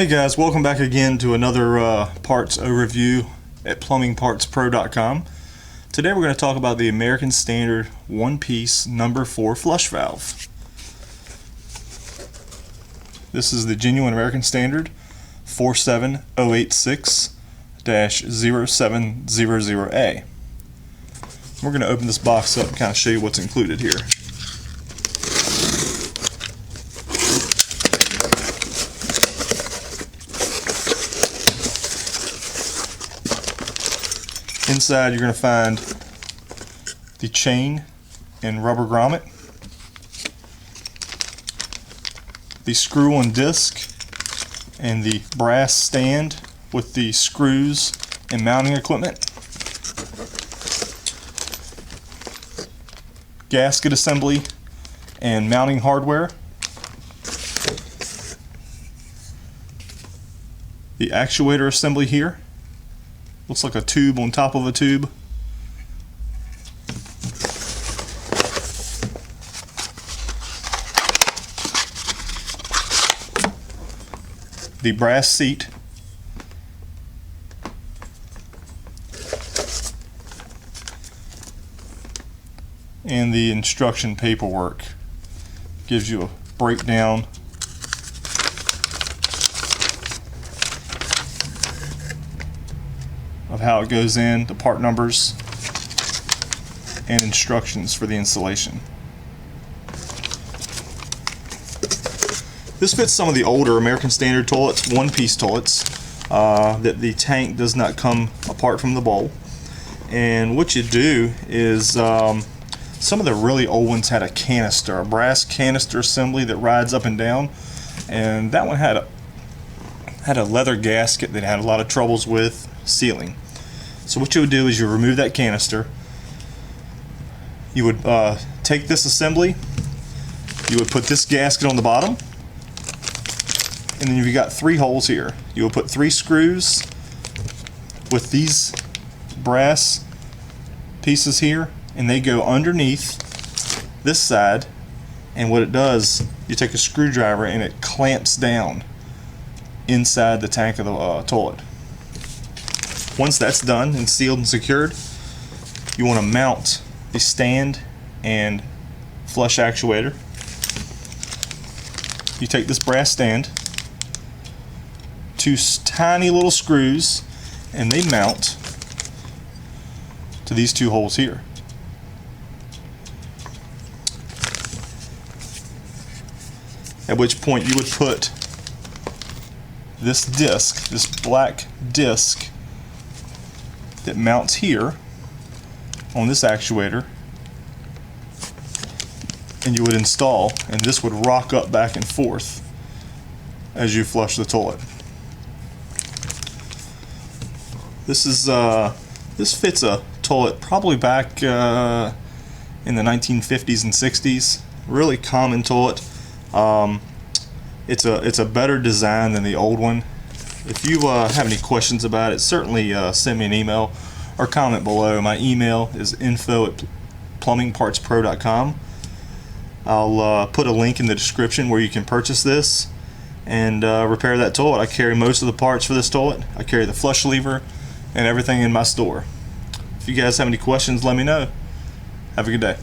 Hey guys, welcome back again to another parts overview at plumbingpartspro.com. Today we're going to talk about the American Standard one-piece number 4 flush valve. This is the genuine American Standard 47086-0700A. We're going to open this box up and kind of show you what's included here. Inside you're going to find the chain and rubber grommet, the screw and disc, and the brass stand with the screws and mounting equipment, gasket assembly and mounting hardware, the actuator assembly here. Looks like a tube on top of a tube. The brass seat. And the instruction paperwork. Gives you a breakdown of how it goes in, the part numbers, and instructions for the installation. This fits some of the older American Standard toilets, one-piece toilets, that the tank does not come apart from the bowl. And what you do is, some of the really old ones had a canister, a brass canister assembly that rides up and down, and that one had a leather gasket that had a lot of troubles with sealing. So what you would do is you remove that canister, you would take this assembly, you would put this gasket on the bottom, and then you've got 3 holes here. You will put 3 screws with these brass pieces here, and they go underneath this side, and what it does, you take a screwdriver and it clamps down inside the tank of the toilet. Once that's done and sealed and secured, you want to mount the stand and flush actuator. You take this brass stand, 2 tiny little screws, and they mount to these 2 holes here. At which point you would put this disc, this black disc, that mounts here on this actuator, and you would install, and this would rock up back and forth as you flush the toilet. This fits a toilet probably back in the 1950s and 60s. Really common toilet. It's a better design than the old one. If you have any questions about it, certainly send me an email or comment below. My email is info@plumbingpartspro.com. I'll put a link in the description where you can purchase this and repair that toilet. I carry most of the parts for this toilet. I carry the flush lever and everything in my store. If you guys have any questions, let me know. Have a good day.